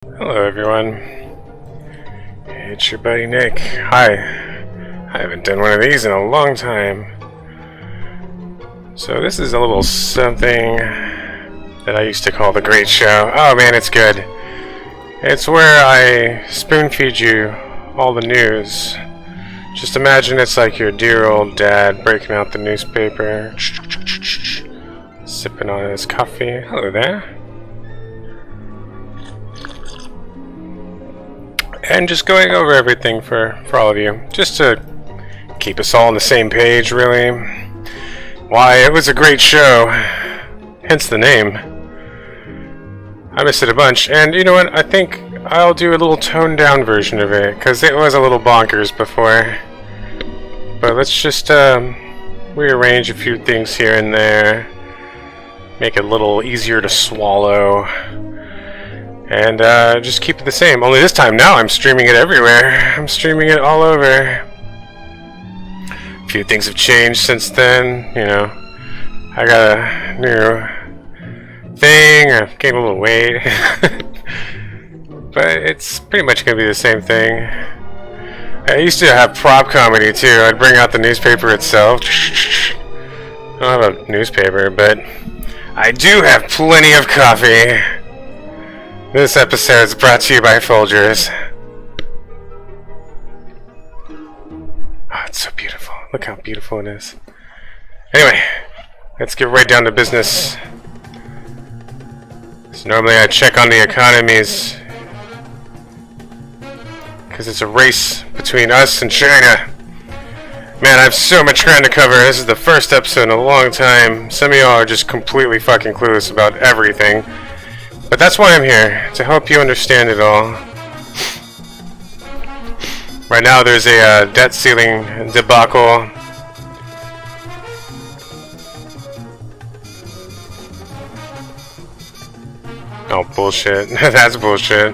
Hello everyone, it's your buddy Nick. Hi, I haven't done one of these in a long time. So this is a little something that I used to call The Great Show. Oh man, it's good. It's where I spoon feed you all the news. Just imagine it's like your dear old dad breaking out the newspaper, sipping on his coffee. Hello there. And just going over everything for all of you, just to keep us all on the same page, really. Why, it was a great show, hence the name. I missed it a bunch, and you know what, I think I'll do a little toned down version of it, because it was a little bonkers before. But let's just rearrange a few things here and there, make it a little easier to swallow. And just keep it the same. Only this time now I'm streaming it everywhere. I'm streaming it all over. A few things have changed since then. You know, I got a new thing. I've gained a little weight. But it's pretty much going to be the same thing. I used to have prop comedy too. I'd bring out the newspaper itself. I don't have a newspaper, but I do have plenty of coffee. This episode is brought to you by Folgers. Oh, it's so beautiful. Look how beautiful it is. Anyway, let's get right down to business. So normally I check on the economies, because it's a race between us and China. Man, I have so much ground to cover. This is the first episode in a long time. Some of y'all are just completely fucking clueless about everything. But that's why I'm here, to help you understand it all. Right now there's a debt ceiling debacle. Oh, bullshit. That's bullshit.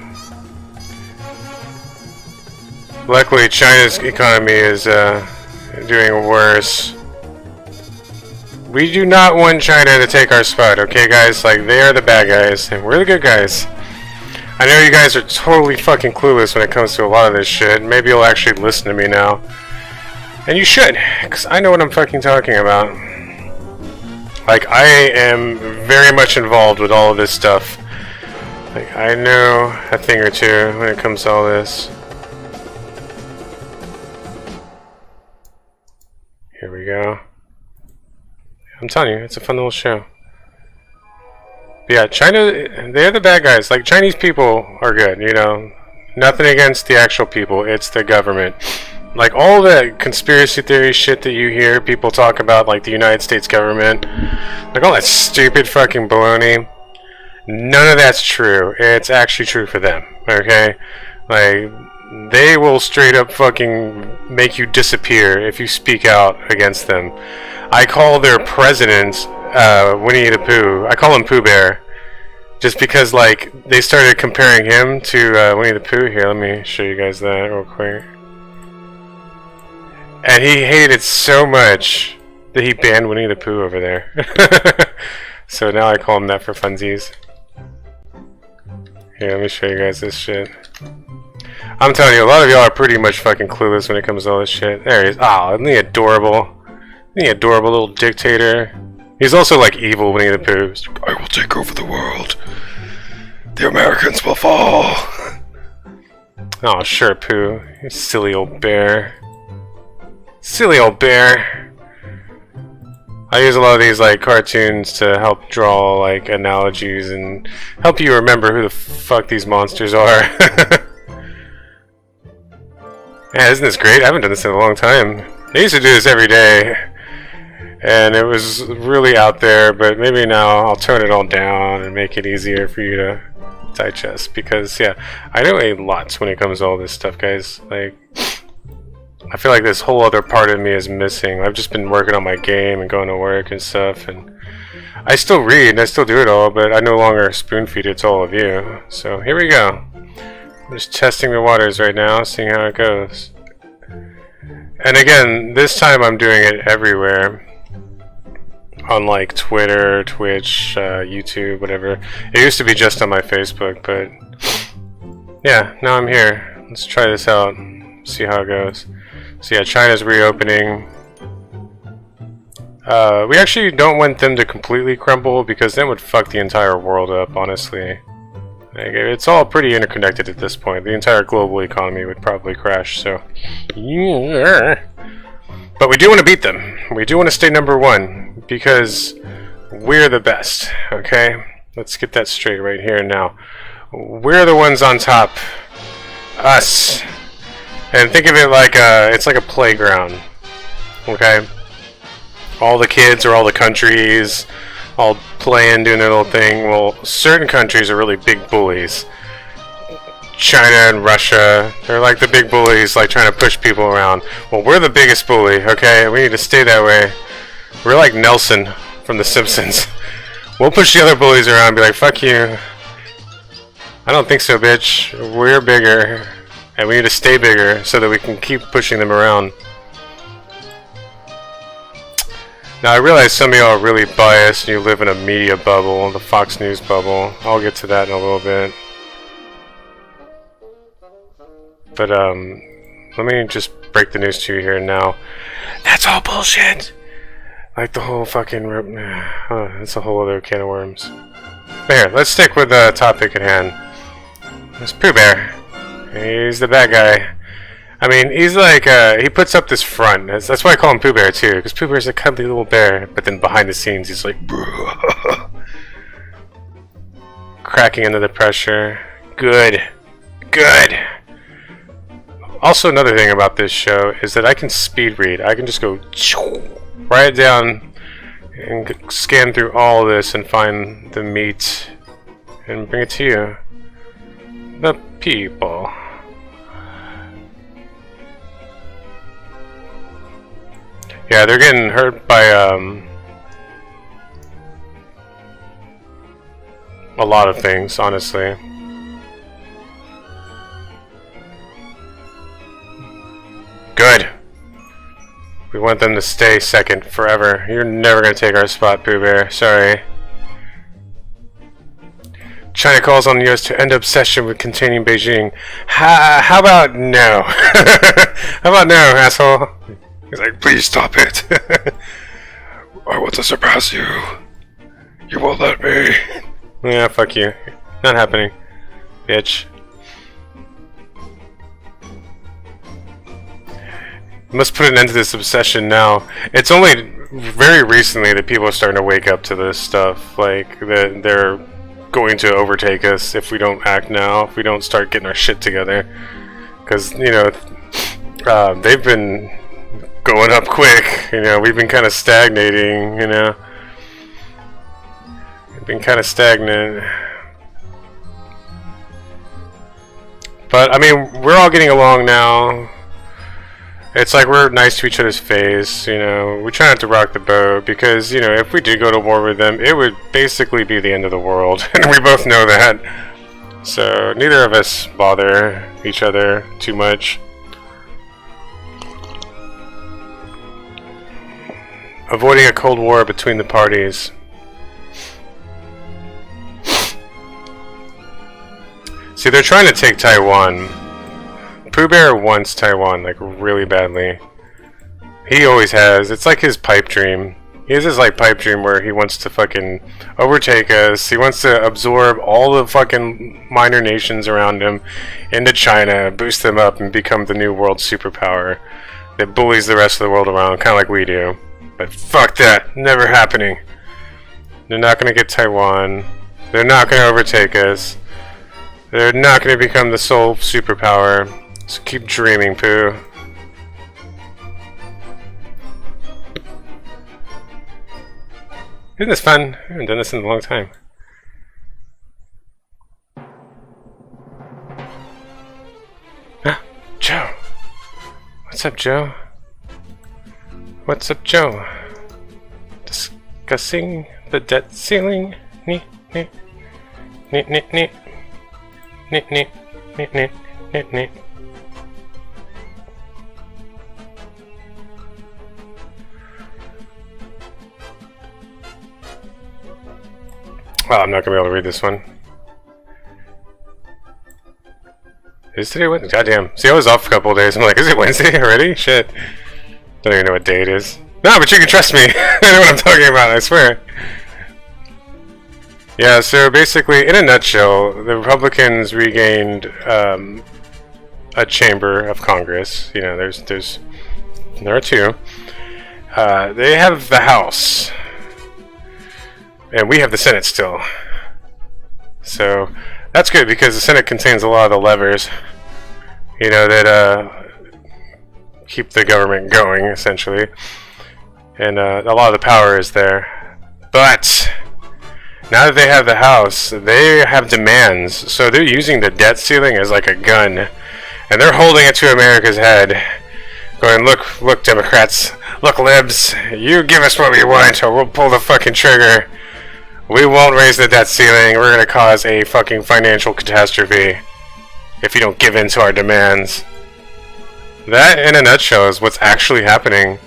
Luckily, China's economy is doing worse. We do not want China to take our spot, okay guys? Like, they are the bad guys, and we're the good guys. I know you guys are totally fucking clueless when it comes to a lot of this shit. Maybe you'll actually listen to me now. And you should, because I know what I'm fucking talking about. Like, I am very much involved with all of this stuff. Like, I know a thing or two when it comes to all this. Here we go. I'm telling you, it's a fun little show. But yeah, China, they're the bad guys. Like, Chinese people are good, you know. Nothing against the actual people, it's the government. Like, all the conspiracy theory shit that you hear people talk about, like the United States government, like all that stupid fucking baloney, none of that's true. It's actually true for them, okay? Like, they will straight up fucking make you disappear if you speak out against them. I call their president Winnie the Pooh. I call him Pooh Bear, just because like they started comparing him to Winnie the Pooh. Here, let me show you guys that real quick. And he hated it so much that he banned Winnie the Pooh over there. So now I call him that for funsies. Here, let me show you guys this shit. I'm telling you, a lot of y'all are pretty much fucking clueless when it comes to all this shit. There he is. Oh, isn't he adorable? The adorable little dictator. He's also like evil Winnie the Pooh. He's like, I will take over the world. The Americans will fall. Oh, sure, Pooh. You silly old bear. Silly old bear. I use a lot of these like cartoons to help draw like analogies and help you remember who the fuck these monsters are. Yeah, isn't this great? I haven't done this in a long time. I used to do this every day. And it was really out there, but maybe now I'll tone it all down and make it easier for you to digest. Because, yeah, I know a lot when it comes to all this stuff, guys. Like, I feel like this whole other part of me is missing. I've just been working on my game and going to work and stuff. And I still read and I still do it all, but I no longer spoon feed it to all of you. So, here we go. I'm just testing the waters right now, seeing how it goes. And again, this time I'm doing it everywhere. On like Twitter, Twitch, YouTube, whatever. It used to be just on my Facebook, but Yeah, now I'm here. Let's try this out. See how it goes. So yeah, China's reopening. We actually don't want them to completely crumble because that would fuck the entire world up, honestly. Like, it's all pretty interconnected at this point. The entire global economy would probably crash, so... Yeah. But we do want to beat them. We do want to stay #1 because we're the best, okay? Let's get that straight right here and now. We're the ones on top. Us. And think of it like it's like a playground, okay? All the kids or all the countries all playing, doing their little thing. Well, certain countries are really big bullies. China and Russia, they're like the big bullies, like trying to push people around. Well, we're the biggest bully, okay? We need to stay that way. We're like Nelson from The Simpsons. We'll push the other bullies around and be like, fuck you. I don't think so, bitch. We're bigger. And we need to stay bigger so that we can keep pushing them around. Now, I realize some of y'all are really biased and you live in a media bubble, the Fox News bubble. I'll get to that in a little bit. But, let me just break the news to you here now. That's all bullshit! Like the whole fucking... that's a whole other can of worms. But here, let's stick with the topic at hand. It's Pooh Bear. He's the bad guy. I mean, he's like, he puts up this front. That's why I call him Pooh Bear, too. Because Pooh Bear's a cuddly little bear. But then behind the scenes, he's like... cracking under the pressure. Good. Good. Also, another thing about this show is that I can speed read. I can just go... write it down and scan through all of this and find the meat and bring it to you. The people. Yeah, they're getting hurt by a lot of things, honestly. Good. We want them to stay second forever. You're never gonna take our spot, Pooh Bear. Sorry. China calls on the US to end obsession with containing Beijing. How about no? How about no, asshole? He's like, please stop it. I want to surpass you. You won't let me. Yeah, fuck you. Not happening, bitch. Must put an end to this obsession now. It's only very recently that people are starting to wake up to this stuff. Like, that they're going to overtake us if we don't act now, if we don't start getting our shit together. Because, you know, they've been going up quick. You know, we've been kind of stagnating, you know. We've been kind of stagnant. But, I mean, we're all getting along now. It's like we're nice to each other's face, you know. We try not to rock the boat because, you know, if we did go to war with them, it would basically be the end of the world. And we both know that. So, neither of us bother each other too much. Avoiding a cold war between the parties. See, they're trying to take Taiwan. Pooh Bear wants Taiwan, like, really badly. He always has. It's like his pipe dream. He has his, like, pipe dream where he wants to fucking overtake us. He wants to absorb all the fucking minor nations around him into China, boost them up, and become the new world superpower that bullies the rest of the world around, kind of like we do. But fuck that. Never happening. They're not going to get Taiwan. They're not going to overtake us. They're not going to become the sole superpower. So keep dreaming, Pooh. Isn't this fun? I haven't done this in a long time. Ah, Joe. What's up, Joe? What's up, Joe? Discussing the debt ceiling. Nee, nee. Nee, nee, nee. Nee, nee. Nee, nee. Nee, nee. Oh, I'm not going to be able to read this one. Is today Wednesday? Goddamn. See, I was off a couple of days. I'm like, is it Wednesday already? Shit. Don't even know what day it is. No, but you can trust me. I know what I'm talking about, I swear. Yeah, so basically, in a nutshell, the Republicans regained a chamber of Congress. You know, there are two. They have the House. And we have the Senate still. So, that's good because the Senate contains a lot of the levers, you know, that keep the government going, essentially. And a lot of the power is there. But now that they have the House, they have demands. So they're using the debt ceiling as like a gun. And they're holding it to America's head. Going, look, Democrats. Look, libs. You give us what we want or we'll pull the fucking trigger. We won't raise the debt ceiling. We're going to cause a fucking financial catastrophe if you don't give in to our demands. That, in a nutshell, is what's actually happening.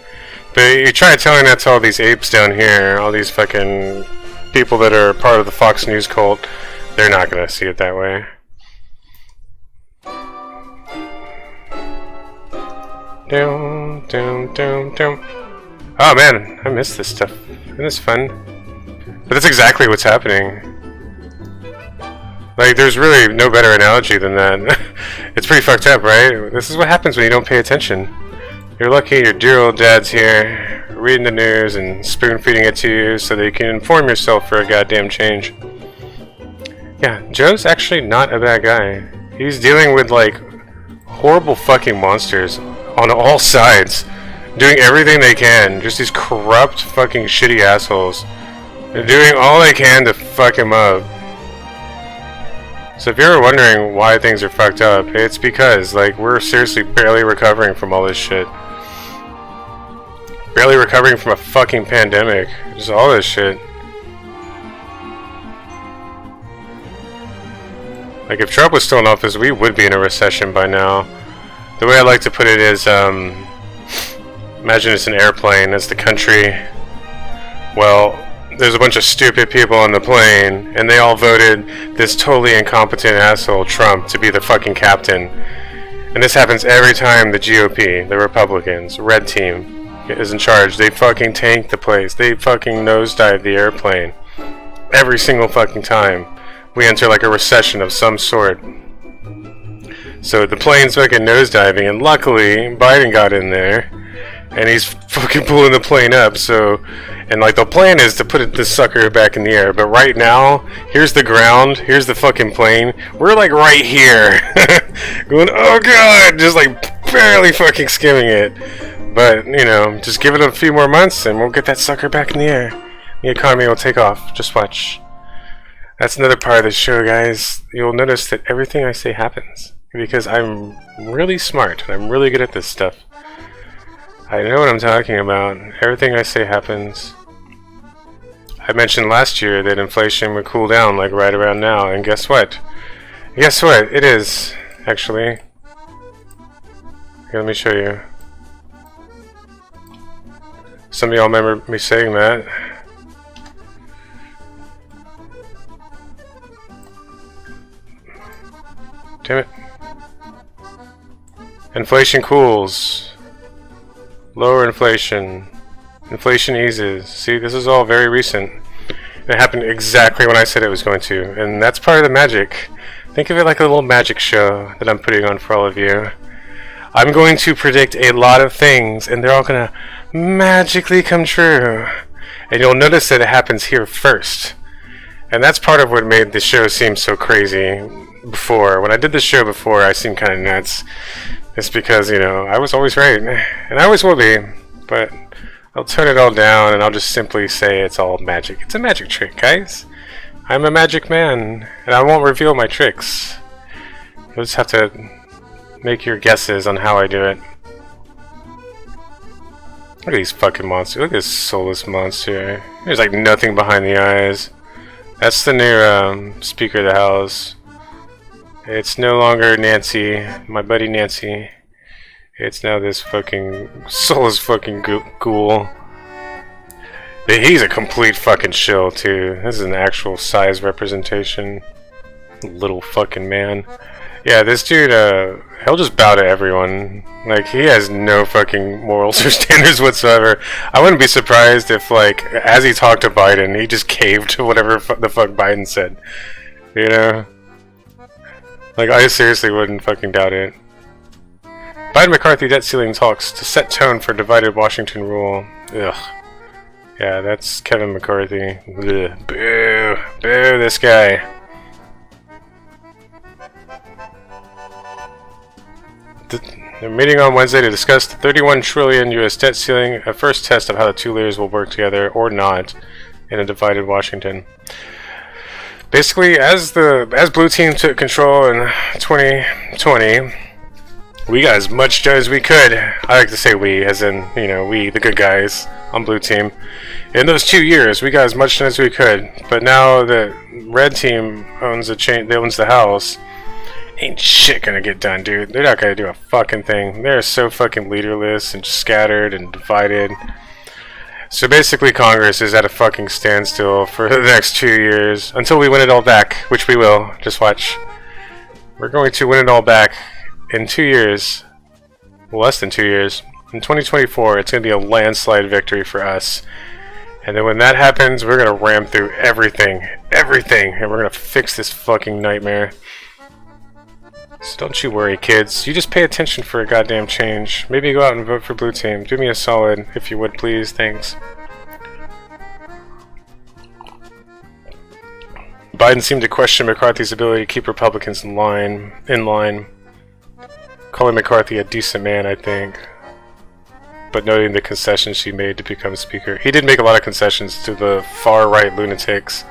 But you try telling that to all these apes down here, all these fucking people that are part of the Fox News cult, they're not going to see it that way. Down, down, down, down. Oh man, I miss this stuff. Isn't this fun? But that's exactly what's happening. Like, there's really no better analogy than that. It's pretty fucked up, right? This is what happens when you don't pay attention. You're lucky your dear old dad's here, reading the news and spoon-feeding it to you so that you can inform yourself for a goddamn change. Yeah, Joe's actually not a bad guy. He's dealing with, like, horrible fucking monsters on all sides. Doing everything they can. Just these corrupt fucking shitty assholes. They're doing all they can to fuck him up. So if you're wondering why things are fucked up, it's because, like, we're seriously barely recovering from all this shit. Barely recovering from a fucking pandemic. Just all this shit. Like, if Trump was still in office, we would be in a recession by now. The way I like to put it is, imagine it's an airplane, it's the country. Well, there's a bunch of stupid people on the plane, and they all voted this totally incompetent asshole, Trump, to be the fucking captain. And this happens every time the GOP, the Republicans, red team, is in charge. They fucking tank the place. They fucking nosedive the airplane. Every single fucking time. We enter like a recession of some sort. So the plane's fucking nosediving, and luckily, Biden got in there. And he's fucking pulling the plane up, so... And, like, the plan is to put this sucker back in the air. But right now, here's the ground, here's the fucking plane. We're, like, right here. Going, oh god! Just, like, barely fucking skimming it. But, you know, just give it a few more months, and we'll get that sucker back in the air. The economy will take off. Just watch. That's another part of the show, guys. You'll notice that everything I say happens. Because I'm really smart, and I'm really good at this stuff. I know what I'm talking about. Everything I say happens. I mentioned last year that inflation would cool down like right around now, and guess what? Guess what? It is, actually. Here, let me show you. Some of y'all remember me saying that. Damn it. Inflation cools. Lower inflation. Inflation eases. See, this is all very recent. It happened exactly when I said it was going to. And that's part of the magic. Think of it like a little magic show that I'm putting on for all of you. I'm going to predict a lot of things, and they're all going to magically come true. And you'll notice that it happens here first. And that's part of what made the show seem so crazy before. When I did the show before, I seemed kind of nuts. It's because, you know, I was always right. And I always will be. But I'll turn it all down and I'll just simply say it's all magic. It's a magic trick, guys. I'm a magic man. And I won't reveal my tricks. You'll just have to make your guesses on how I do it. Look at these fucking monsters. Look at this soulless monster. There's like nothing behind the eyes. That's the new Speaker of the House. It's no longer Nancy, my buddy Nancy. It's now this fucking soulless fucking ghoul. He's a complete fucking shill too. This is an actual size representation. Little fucking man. Yeah, this dude, he'll just bow to everyone. Like, he has no fucking morals or standards whatsoever. I wouldn't be surprised if, like, as he talked to Biden, he just caved to whatever the fuck Biden said. You know? Like, I seriously wouldn't fucking doubt it. Biden-McCarthy debt ceiling talks to set tone for divided Washington rule. Ugh. Yeah, that's Kevin McCarthy. Ugh. Boo. Boo, this guy. They're meeting on Wednesday to discuss the 31 trillion U.S. debt ceiling, a first test of how the two leaders will work together, or not, in a divided Washington. Basically, as Blue Team took control in 2020, we got as much done as we could. I like to say we, as in, you know, we, the good guys on Blue Team. In those 2 years, we got as much done as we could. But now that Red Team owns the House, ain't shit gonna get done, dude. They're not gonna do a fucking thing. They're so fucking leaderless and scattered and divided. So basically, Congress is at a fucking standstill for the next 2 years until we win it all back, which we will. Just watch. We're going to win it all back in 2 years. Less than 2 years. In 2024, it's gonna be a landslide victory for us. And then when that happens, we're gonna ram through everything, and we're gonna fix this fucking nightmare. So don't you worry, kids. You just pay attention for a goddamn change. Maybe go out and vote for Blue Team. Do me a solid, if you would, please. Thanks. Biden seemed to question McCarthy's ability to keep Republicans in line. Calling McCarthy a decent man, I think. But noting the concessions she made to become Speaker. He did make a lot of concessions to the far-right lunatics.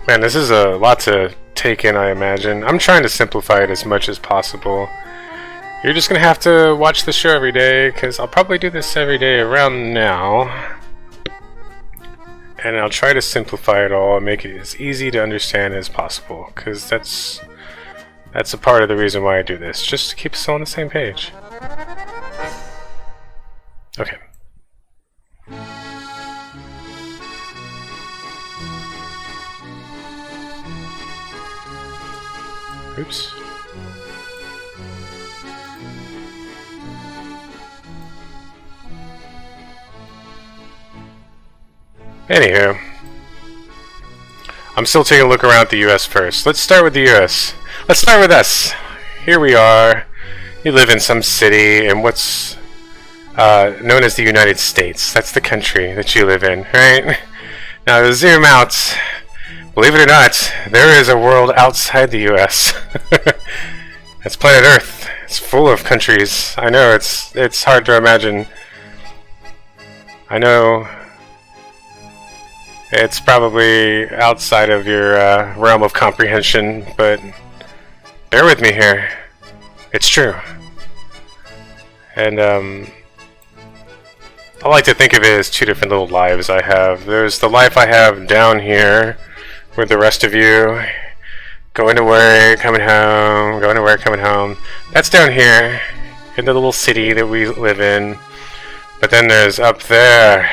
Man, this is a lot to take in, I imagine. I'm trying to simplify it as much as possible. You're just gonna have to watch the show every day, because I'll probably do this every day around now. And I'll try to simplify it all and make it as easy to understand as possible, because that's a part of the reason why I do this, just to keep us all on the same page. Okay. Oops. Anywho, I'm still taking a look around at the US first. Let's start with the US. Let's start with us. Here we are. You live in some city in what's known as the United States. That's the country that you live in, right? Now to zoom out, believe it or not, there is a world outside the US. That's planet Earth. It's full of countries. I know it's hard to imagine. I know it's probably outside of your realm of comprehension, but bear with me here. It's true. And I like to think of it as two different little lives I have. There's the life I have down here, with the rest of you, going to work, coming home, going to work, coming home. That's down here, in the little city that we live in. But then there's up there,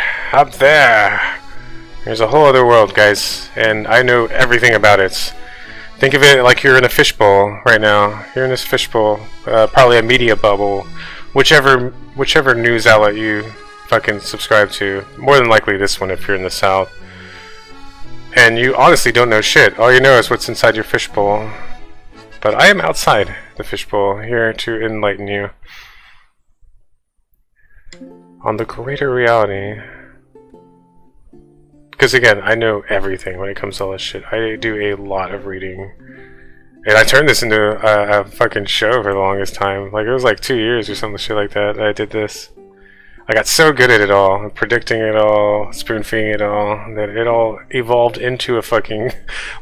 there's a whole other world, guys, and I know everything about it. Think of it like you're in a fishbowl right now. You're in this fishbowl, probably a media bubble, whichever news outlet you fucking subscribe to. More than likely this one if you're in the South. And you honestly don't know shit. All you know is what's inside your fishbowl. But I am outside the fishbowl, here to enlighten you on the greater reality. Because again, I know everything when it comes to all this shit. I do a lot of reading. And I turned this into a fucking show for the longest time. Like, it was like 2 years or something shit like that I did this. I got so good at it all, predicting it all, spoon-feeding it all, that it all evolved into a fucking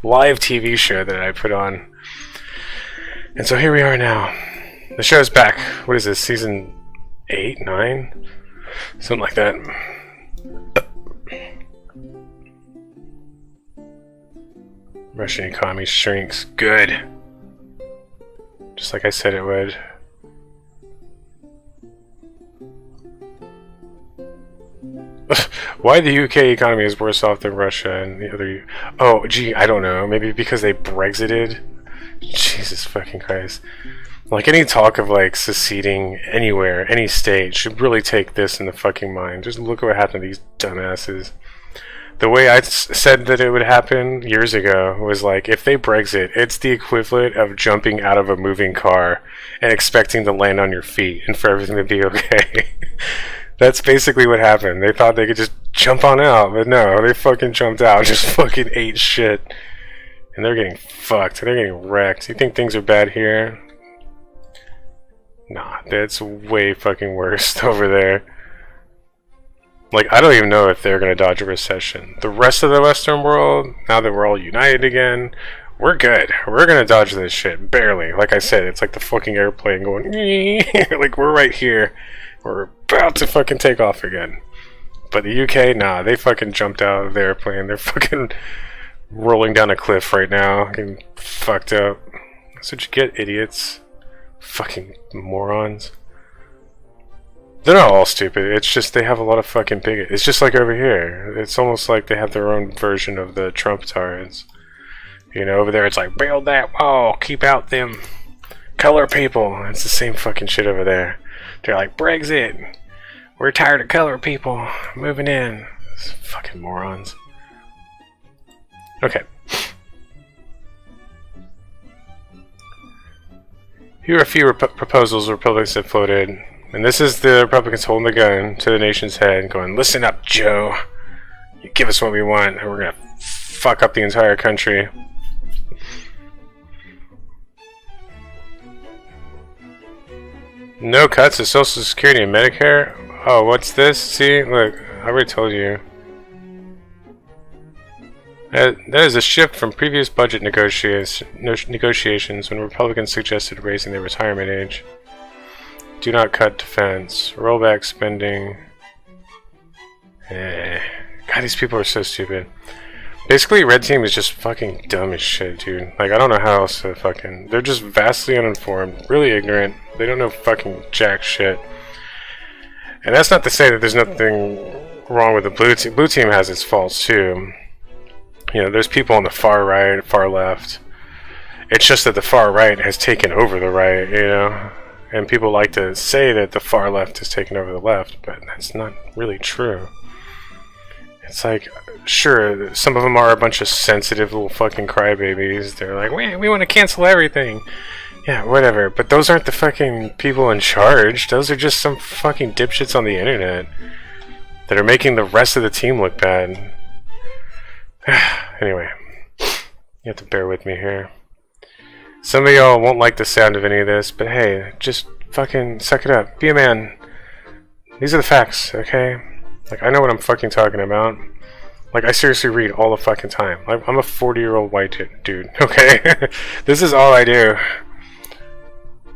live TV show that I put on. And so here we are now. The show's back. What is this, season 8, 9? Something like that. Russian economy shrinks. Good. Just like I said it would. Why the UK economy is worse off than Russia and the other... Oh, gee, I don't know. Maybe because they Brexited? Jesus fucking Christ. Like, any talk of, like, seceding anywhere, any state, should really take this in the fucking mind. Just look at what happened to these dumbasses. The way I said that it would happen years ago was like, if they Brexit, it's the equivalent of jumping out of a moving car and expecting to land on your feet and for everything to be okay. That's basically what happened. They thought they could just jump on out, but no, they fucking jumped out, just fucking ate shit. And they're getting fucked. They're getting wrecked. You think things are bad here? Nah, that's way fucking worse over there. Like, I don't even know if they're gonna dodge a recession. The rest of the Western world, now that we're all united again, we're good. We're gonna dodge this shit. Barely. Like I said, it's like the fucking airplane going, like, we're right here. We're about to fucking take off again. But the UK, nah, they fucking jumped out of the airplane. They're fucking rolling down a cliff right now. Getting fucked up. That's what you get, idiots. Fucking morons. They're not all stupid, it's just they have a lot of fucking bigots. It's just like over here. It's almost like they have their own version of the Trump-tards. You know, over there it's like, build that wall, keep out them color people. It's the same fucking shit over there. They're like, Brexit, we're tired of color people moving in. These fucking morons. Okay. Here are a few proposals Republicans have floated. And this is the Republicans holding the gun to the nation's head going, listen up, Joe. You give us what we want and we're gonna fuck up the entire country. No cuts to Social Security and Medicare? Oh, what's this? See? Look, I already told you. That is a shift from previous budget negotiations when Republicans suggested raising the retirement age. Do not cut defense. Roll back spending. God, these people are so stupid. Basically, Red Team is just fucking dumb as shit, dude. Like, I don't know how else to fucking... They're just vastly uninformed, really ignorant. They don't know fucking jack shit. And that's not to say that there's nothing wrong with the Blue Team. Blue Team has its faults, too. You know, there's people on the far right, far left. It's just that the far right has taken over the right, you know? And people like to say that the far left has taken over the left, but that's not really true. It's like, sure, some of them are a bunch of sensitive little fucking crybabies. They're like, we want to cancel everything. Yeah, whatever. But those aren't the fucking people in charge. Those are just some fucking dipshits on the internet that are making the rest of the team look bad. Anyway, you have to bear with me here. Some of y'all won't like the sound of any of this, but hey, just fucking suck it up. Be a man. These are the facts, okay? Like, I know what I'm fucking talking about. Like, I seriously read all the fucking time. I'm a 40-year-old white dude, okay? This is all I do.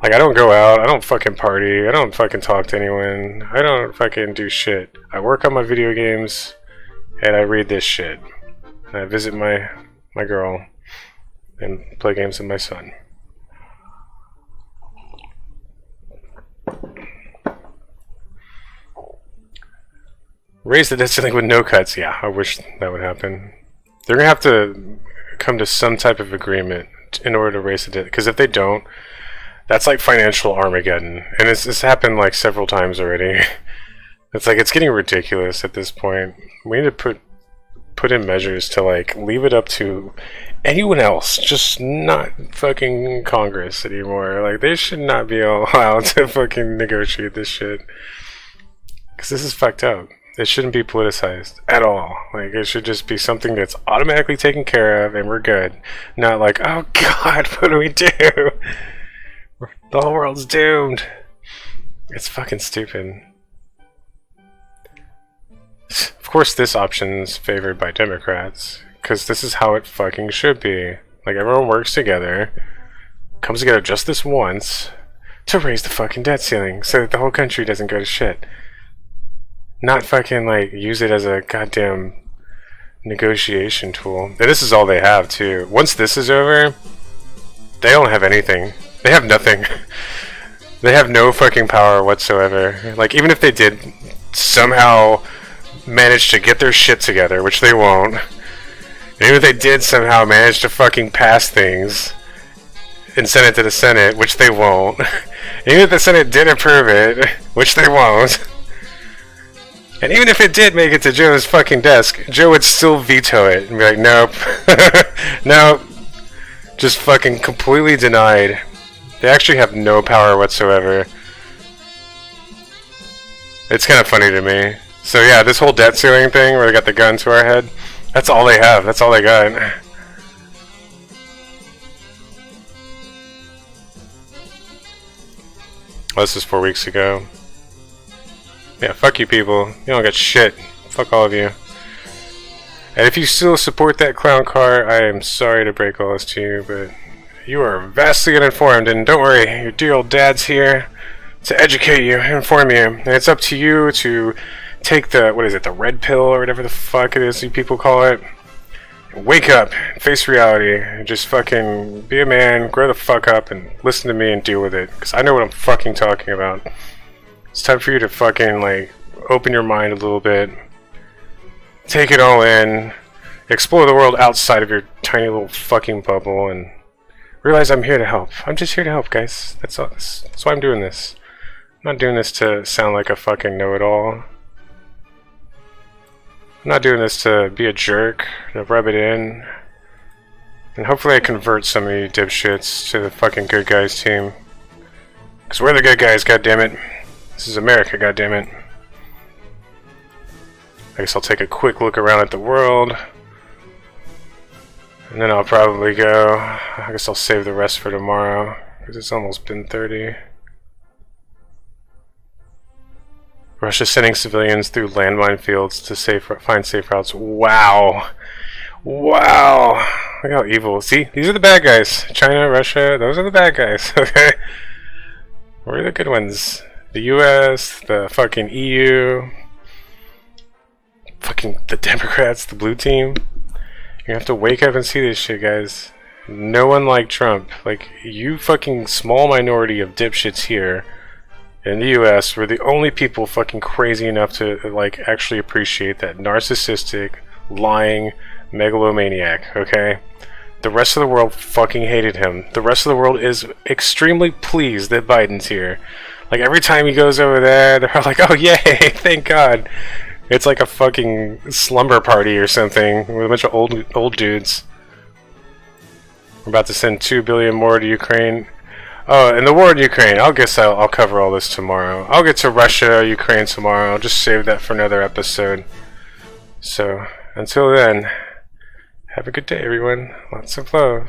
Like, I don't go out, I don't fucking party, I don't fucking talk to anyone, I don't fucking do shit. I work on my video games, and I read this shit. And I visit my girl, and play games with my son. Raise the debt ceiling with no cuts. Yeah, I wish that would happen. They're gonna have to come to some type of agreement in order to raise the debt. Because if they don't, that's like financial Armageddon. And it's happened like several times already. It's like, it's getting ridiculous at this point. We need to put in measures to like leave it up to anyone else, just not fucking Congress anymore. Like, they should not be allowed to fucking negotiate this shit. Because this is fucked up. It shouldn't be politicized at all. Like, it should just be something that's automatically taken care of and we're good. Not like, oh god, what do we do? The whole world's doomed. It's fucking stupid. Of course this option's favored by Democrats, because this is how it fucking should be. Like, everyone works together, comes together just this once, to raise the fucking debt ceiling, so that the whole country doesn't go to shit. Not fucking, like, use it as a goddamn negotiation tool. And this is all they have, too. Once this is over, they don't have anything. They have nothing. They have no fucking power whatsoever. Like, even if they did somehow manage to get their shit together, which they won't, and even if they did somehow manage to fucking pass things, and send it to the Senate, which they won't. Even if the Senate did approve it, which they won't. And even if it did make it to Joe's fucking desk, Joe would still veto it and be like, nope. Nope. Just fucking completely denied. They actually have no power whatsoever. It's kind of funny to me. So yeah, this whole debt ceiling thing where they got the gun to our head, that's all they have. That's all they got. Well, this is 4 weeks ago. Yeah, fuck you people. You don't get shit. Fuck all of you. And if you still support that clown car, I am sorry to break all this to you, but you are vastly uninformed, and don't worry, your dear old dad's here to educate you, inform you. And it's up to you to take the, what is it, the red pill or whatever the fuck it is you people call it. Wake up, face reality, and just fucking be a man, grow the fuck up, and listen to me and deal with it. Because I know what I'm fucking talking about. It's time for you to fucking, like, open your mind a little bit. Take it all in. Explore the world outside of your tiny little fucking bubble, and realize I'm here to help. I'm just here to help, guys. That's all. That's why I'm doing this. I'm not doing this to sound like a fucking know-it-all. I'm not doing this to be a jerk, to rub it in. And hopefully I convert some of you dipshits to the fucking good guys team. Because we're the good guys, goddammit. This is America, goddammit. I guess I'll take a quick look around at the world. And then I'll probably go. I guess I'll save the rest for tomorrow. Because it's almost been 30. Russia sending civilians through landmine fields to find safe routes. Wow. Wow. Look how evil. See, these are the bad guys. China, Russia, those are the bad guys. Okay? We're the good ones. The US, the fucking EU, fucking the Democrats, the blue team. You have to wake up and see this shit, guys. No one like Trump. Like, you fucking small minority of dipshits here in the US were the only people fucking crazy enough to, like, actually appreciate that narcissistic, lying megalomaniac, okay? The rest of the world fucking hated him. The rest of the world is extremely pleased that Biden's here. Like, every time he goes over there, they're like, oh yay, thank God. It's like a fucking slumber party or something with a bunch of old dudes. We're about to send 2 billion more to Ukraine. Oh, and the war in Ukraine, I'll cover all this tomorrow. I'll get to Russia, Ukraine tomorrow. I'll just save that for another episode. So, until then, have a good day, everyone. Lots of love.